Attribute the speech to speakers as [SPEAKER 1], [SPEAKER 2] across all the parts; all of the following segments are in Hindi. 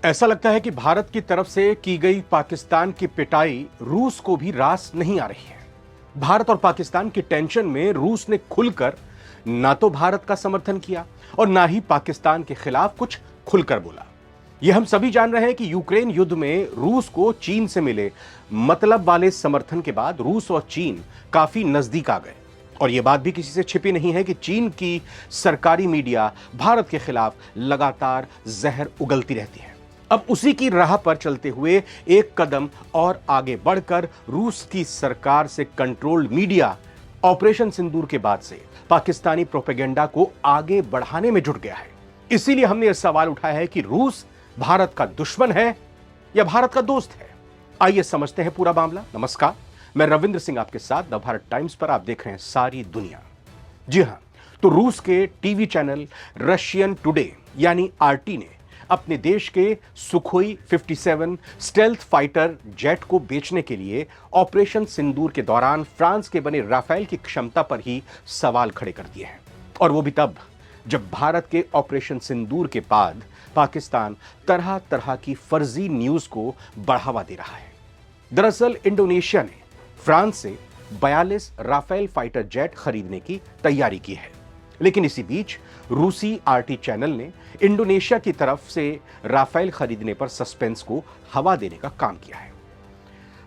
[SPEAKER 1] ऐसा लगता है कि भारत की तरफ से की गई पाकिस्तान की पिटाई रूस को भी रास नहीं आ रही है। भारत और पाकिस्तान की टेंशन में रूस ने खुलकर ना तो भारत का समर्थन किया और ना ही पाकिस्तान के खिलाफ कुछ खुलकर बोला। यह हम सभी जान रहे हैं कि यूक्रेन युद्ध में रूस को चीन से मिले मतलब वाले समर्थन के बाद रूस और चीन काफी नजदीक आ गए। और यह बात भी किसी से छिपी नहीं है कि चीन की सरकारी मीडिया भारत के खिलाफ लगातार जहर उगलती रहती है। अब उसी की राह पर चलते हुए एक कदम और आगे बढ़कर रूस की सरकार से कंट्रोल्ड मीडिया ऑपरेशन सिंदूर के बाद से पाकिस्तानी प्रोपेगेंडा को आगे बढ़ाने में जुट गया है। इसीलिए हमने यह सवाल उठाया है कि रूस भारत का दुश्मन है या भारत का दोस्त है। आइए समझते हैं पूरा मामला। नमस्कार, मैं रविंद्र सिंह आपके साथ नवभारत टाइम्स पर। आप देख रहे हैं सारी दुनिया। जी हां, तो रूस के टीवी चैनल रशियन टुडे यानी आरटी ने अपने देश के सुखोई 57 स्टेल्थ फाइटर जेट को बेचने के लिए ऑपरेशन सिंदूर के दौरान फ्रांस के बने राफेल की क्षमता पर ही सवाल खड़े कर दिए हैं। और वो भी तब जब भारत के ऑपरेशन सिंदूर के बाद पाकिस्तान तरह तरह की फर्जी न्यूज को बढ़ावा दे रहा है। दरअसल इंडोनेशिया ने फ्रांस से 42 राफेल फाइटर जेट खरीदने की तैयारी की है, लेकिन इसी बीच रूसी आरटी चैनल ने इंडोनेशिया की तरफ से राफेल खरीदने पर सस्पेंस को हवा देने का काम किया है।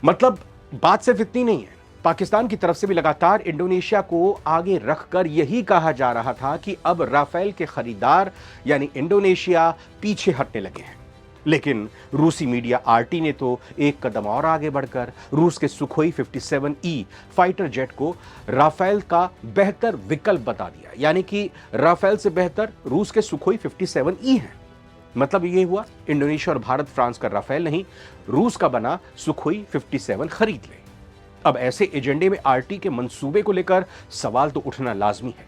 [SPEAKER 1] मतलब बात सिर्फ इतनी नहीं है, पाकिस्तान की तरफ से भी लगातार इंडोनेशिया को आगे रखकर यही कहा जा रहा था कि अब राफेल के खरीदार यानी इंडोनेशिया पीछे हटने लगे हैं। लेकिन रूसी मीडिया आरटी ने तो एक कदम और आगे बढ़कर रूस के सुखोई 57E फाइटर जेट को राफेल का बेहतर विकल्प बता दिया, यानी कि राफेल से बेहतर रूस के सुखोई 57E है। मतलब ये हुआ इंडोनेशिया और भारत फ्रांस का राफेल नहीं, रूस का बना सुखोई 57 खरीद ले। अब ऐसे एजेंडे में आरटी के मंसूबे को लेकर सवाल तो उठना लाजमी है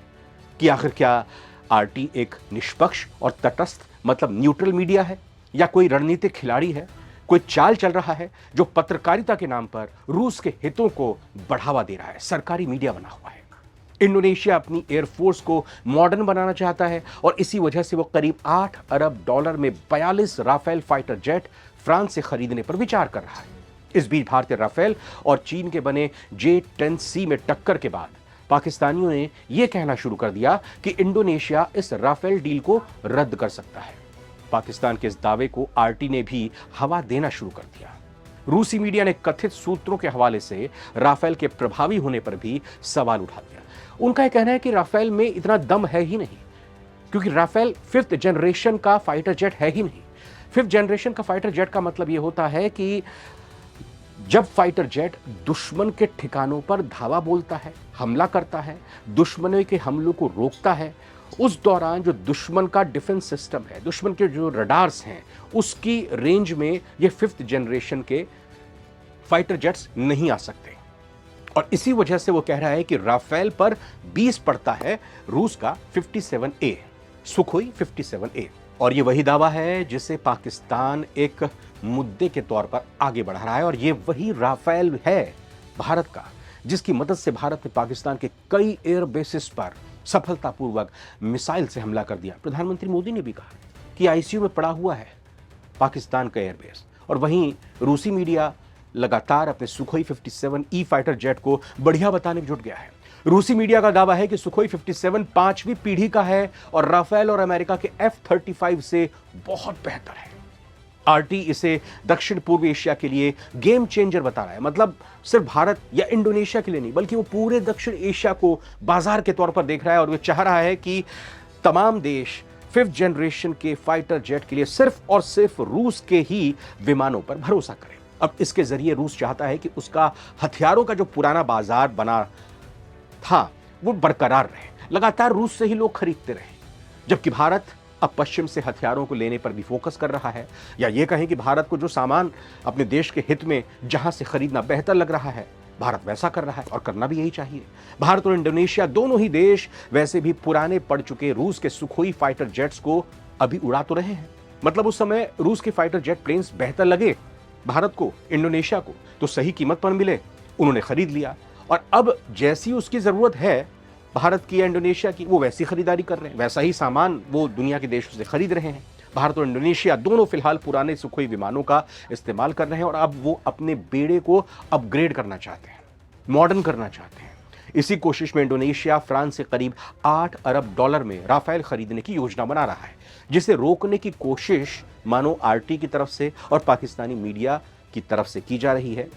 [SPEAKER 1] कि आखिर क्या आरटी एक निष्पक्ष और तटस्थ मतलब न्यूट्रल मीडिया है या कोई रणनीतिक खिलाड़ी है, कोई चाल चल रहा है जो पत्रकारिता के नाम पर रूस के हितों को बढ़ावा दे रहा है, सरकारी मीडिया बना हुआ है। इंडोनेशिया अपनी एयरफोर्स को मॉडर्न बनाना चाहता है और इसी वजह से वो करीब $8 अरब में 42 राफेल फाइटर जेट फ्रांस से खरीदने पर विचार कर रहा है। इस बीच भारतीय राफेल और चीन के बने J-10C में टक्कर के बाद पाकिस्तानियों ने यह कहना शुरू कर दिया कि इंडोनेशिया इस राफेल डील को रद्द कर सकता है। पाकिस्तान के इस दावे को आरटी ने भी हवा देना शुरू कर दिया। रूसी मीडिया ने कथित सूत्रों के हवाले से राफेल के प्रभावी होने पर भी सवाल उठा दिया। उनका यह कहना है कि राफेल में इतना दम है ही नहीं, क्योंकि राफेल 5th जनरेशन का फाइटर जेट है ही नहीं। 5th जनरेशन का फाइटर जेट का मतलब यह होता है कि जब फाइटर जेट दुश्मन के ठिकानों पर धावा बोलता है, हमला करता है, दुश्मनों के हमलों को रोकता है, उस दौरान जो दुश्मन का डिफेंस सिस्टम है, दुश्मन के जो रडार्स हैं, उसकी रेंज में ये 5th जनरेशन के फाइटर जेट्स नहीं आ सकते। और इसी वजह से वो कह रहा है कि राफेल पर 20 पड़ता है रूस का 57A, सुखोई 57A। और ये वही दावा है जिसे पाकिस्तान एक मुद्दे के तौर पर आगे बढ़ा रहा है, और ये वही राफेल है भारत का जिसकी मदद से भारत ने पाकिस्तान के कई एयर बेसिस पर सफलतापूर्वक मिसाइल से हमला कर दिया। प्रधानमंत्री मोदी ने भी कहा कि आईसीयू में पड़ा हुआ है पाकिस्तान का एयरबेस। और वहीं रूसी मीडिया लगातार अपने सुखोई 57E फाइटर जेट को बढ़िया बताने में जुट गया है। रूसी मीडिया का दावा है कि सुखोई 57 5वीं पीढ़ी का है और राफेल और अमेरिका के F-35 से बहुत बेहतर है। आरटी इसे दक्षिण पूर्व एशिया के लिए गेम चेंजर बता रहा है। मतलब सिर्फ भारत या इंडोनेशिया के लिए नहीं, बल्कि वो पूरे दक्षिण एशिया को बाजार के तौर पर देख रहा है और वो चाह रहा है कि तमाम देश 5th जनरेशन के फाइटर जेट के लिए सिर्फ और सिर्फ रूस के ही विमानों पर भरोसा करें। अब इसके जरिए रूस चाहता है कि उसका हथियारों का जो पुराना बाजार बना था वो बरकरार रहे, लगातार रूस से ही लोग खरीदते रहे, जबकि भारत अब पश्चिम से हथियारों को लेने पर भी फोकस कर रहा है। या ये कहें कि भारत को जो सामान अपने देश के हित में जहां से खरीदना बेहतर लग रहा है, भारत वैसा कर रहा है और करना भी यही चाहिए। भारत और इंडोनेशिया दोनों ही देश वैसे भी पुराने पड़ चुके रूस के सुखोई फाइटर जेट्स को अभी उड़ा तो रहे हैं। मतलब उस समय रूस के फाइटर जेट प्लेन्स बेहतर लगे भारत को, इंडोनेशिया को, तो सही कीमत पर मिले, उन्होंने खरीद लिया। और अब जैसी उसकी जरूरत है भारत की या इंडोनेशिया की, वो वैसी खरीदारी कर रहे हैं, वैसा ही सामान वो दुनिया के देशों से खरीद रहे हैं। भारत और इंडोनेशिया दोनों फिलहाल पुराने सुखोई विमानों का इस्तेमाल कर रहे हैं और अब वो अपने बेड़े को अपग्रेड करना चाहते हैं, मॉडर्न करना चाहते हैं। इसी कोशिश में इंडोनेशिया फ्रांस से करीब $8 अरब में राफेल खरीदने की योजना बना रहा है, जिसे रोकने की कोशिश मानो आरटी की तरफ से और पाकिस्तानी मीडिया की तरफ से की जा रही है।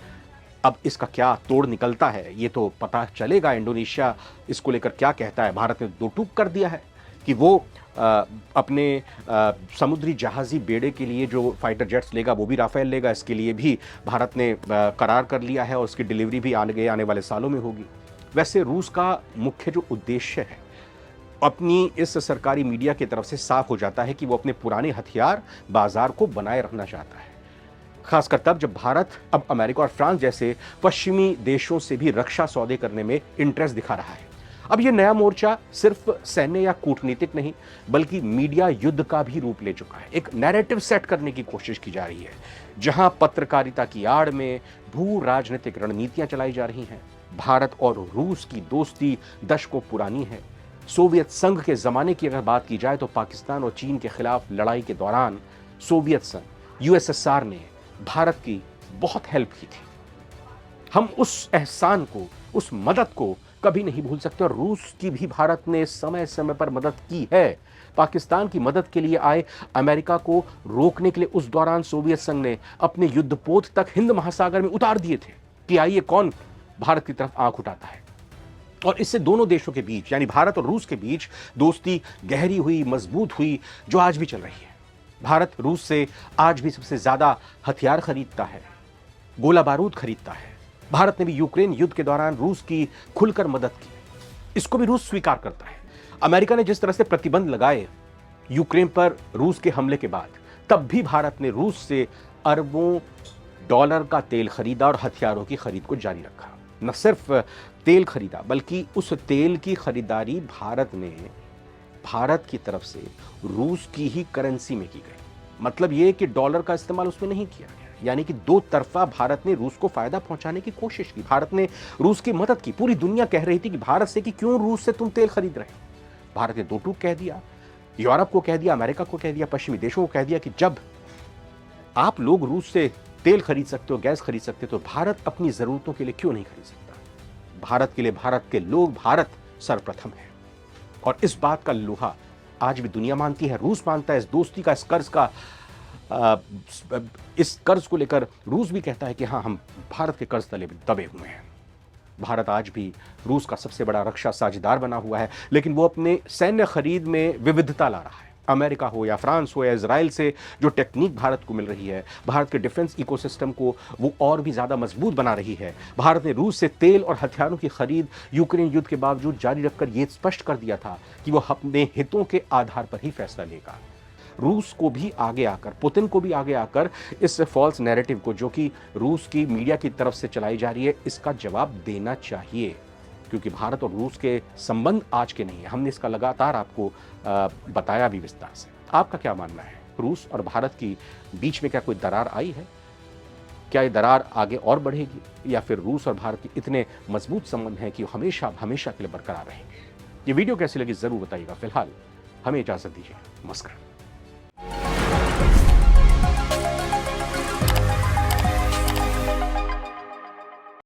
[SPEAKER 1] अब इसका क्या तोड़ निकलता है ये तो पता चलेगा। इंडोनेशिया इसको लेकर क्या कहता है। भारत ने दो टूक कर दिया है कि वो अपने समुद्री जहाजी बेड़े के लिए जो फाइटर जेट्स लेगा वो भी राफेल लेगा। इसके लिए भी भारत ने करार कर लिया है और उसकी डिलीवरी भी आने वाले सालों में होगी। वैसे रूस का मुख्य जो उद्देश्य है अपनी इस सरकारी मीडिया की तरफ से साफ हो जाता है कि वो अपने पुराने हथियार बाजार को बनाए रखना चाहता है, खासकर तब जब भारत अब अमेरिका और फ्रांस जैसे पश्चिमी देशों से भी रक्षा सौदे करने में इंटरेस्ट दिखा रहा है। अब यह नया मोर्चा सिर्फ सैन्य या कूटनीतिक नहीं बल्कि मीडिया युद्ध का भी रूप ले चुका है। एक नैरेटिव सेट करने की कोशिश की जा रही है जहां पत्रकारिता की आड़ में भू राजनीतिक रणनीतियां चलाई जा रही हैं। भारत और रूस की दोस्ती दशकों पुरानी है। सोवियत संघ के जमाने की अगर बात की जाए तो पाकिस्तान और चीन के खिलाफ लड़ाई के दौरान सोवियत संघ यूएसएसआर ने भारत की बहुत हेल्प की थी। हम उस एहसान को, उस मदद को कभी नहीं भूल सकते और रूस की भी भारत ने समय समय पर मदद की है। पाकिस्तान की मदद के लिए आए अमेरिका को रोकने के लिए उस दौरान सोवियत संघ ने अपने युद्धपोत तक हिंद महासागर में उतार दिए थे कि आइए कौन भारत की तरफ आंख उठाता है। और इससे दोनों देशों के बीच यानी भारत और रूस के बीच दोस्ती गहरी हुई, मजबूत हुई, जो आज भी चल रही है। भारत रूस से आज भी सबसे ज्यादा हथियार खरीदता है, गोला बारूद खरीदता है। भारत ने भी यूक्रेन युद्ध के दौरान रूस की खुलकर मदद की, इसको भी रूस स्वीकार करता है। अमेरिका ने जिस तरह से प्रतिबंध लगाए यूक्रेन पर रूस के हमले के बाद, तब भी भारत ने रूस से अरबों डॉलर का तेल खरीदा और हथियारों की खरीद को जारी रखा। न सिर्फ तेल खरीदा बल्कि उस तेल की खरीदारी भारत की तरफ से रूस की ही करेंसी में की गई। मतलब यह कि डॉलर का इस्तेमाल उसमें नहीं किया गया, यानी कि दो तरफा भारत ने रूस को फायदा पहुंचाने की कोशिश की। भारत ने रूस की मदद की। पूरी दुनिया कह रही थी कि भारत से कि क्यों रूस से तुम तेल खरीद रहे हो। भारत ने दो टूक कह दिया, यूरोप को कह दिया, अमेरिका को कह दिया, पश्चिमी देशों को कह दिया कि जब आप लोग रूस से तेल खरीद सकते हो, गैस खरीद सकते हो, तो भारत अपनी जरूरतों के लिए क्यों नहीं खरीद सकता। भारत के लिए भारत के लोग, भारत सर्वप्रथम है और इस बात का लोहा आज भी दुनिया मानती है, रूस मानता है। इस दोस्ती का, इस कर्ज को लेकर रूस भी कहता है कि हाँ, हम भारत के कर्ज तले दबे हुए हैं। भारत आज भी रूस का सबसे बड़ा रक्षा साझेदार बना हुआ है, लेकिन वो अपने सैन्य खरीद में विविधता ला रहा है। अमेरिका हो या फ्रांस हो या इजराइल से जो टेक्निक भारत को मिल रही है, भारत के डिफेंस इकोसिस्टम को वो और भी ज़्यादा मजबूत बना रही है। भारत ने रूस से तेल और हथियारों की खरीद यूक्रेन युद्ध के बावजूद जारी रखकर ये स्पष्ट कर दिया था कि वो अपने हितों के आधार पर ही फैसला लेगा। रूस को भी आगे आकर, पुतिन को भी आगे आकर इस फॉल्स नैरेटिव को जो कि रूस की मीडिया की तरफ से चलाई जा रही है, इसका जवाब देना चाहिए, क्योंकि भारत और रूस के संबंध आज के नहीं है। हमने इसका लगातार आपको बताया भी विस्तार से। आपका क्या मानना है? रूस और भारत की बीच में क्या कोई दरार आई है? क्या ये दरार आगे और बढ़ेगी या फिर रूस और भारत के इतने मजबूत संबंध हैं कि हमेशा हमेशा के लिए बरकरार रहेंगे? ये वीडियो कैसी लगी जरूर बताइएगा। फिलहाल हमें इजाजत दीजिए। नमस्कार।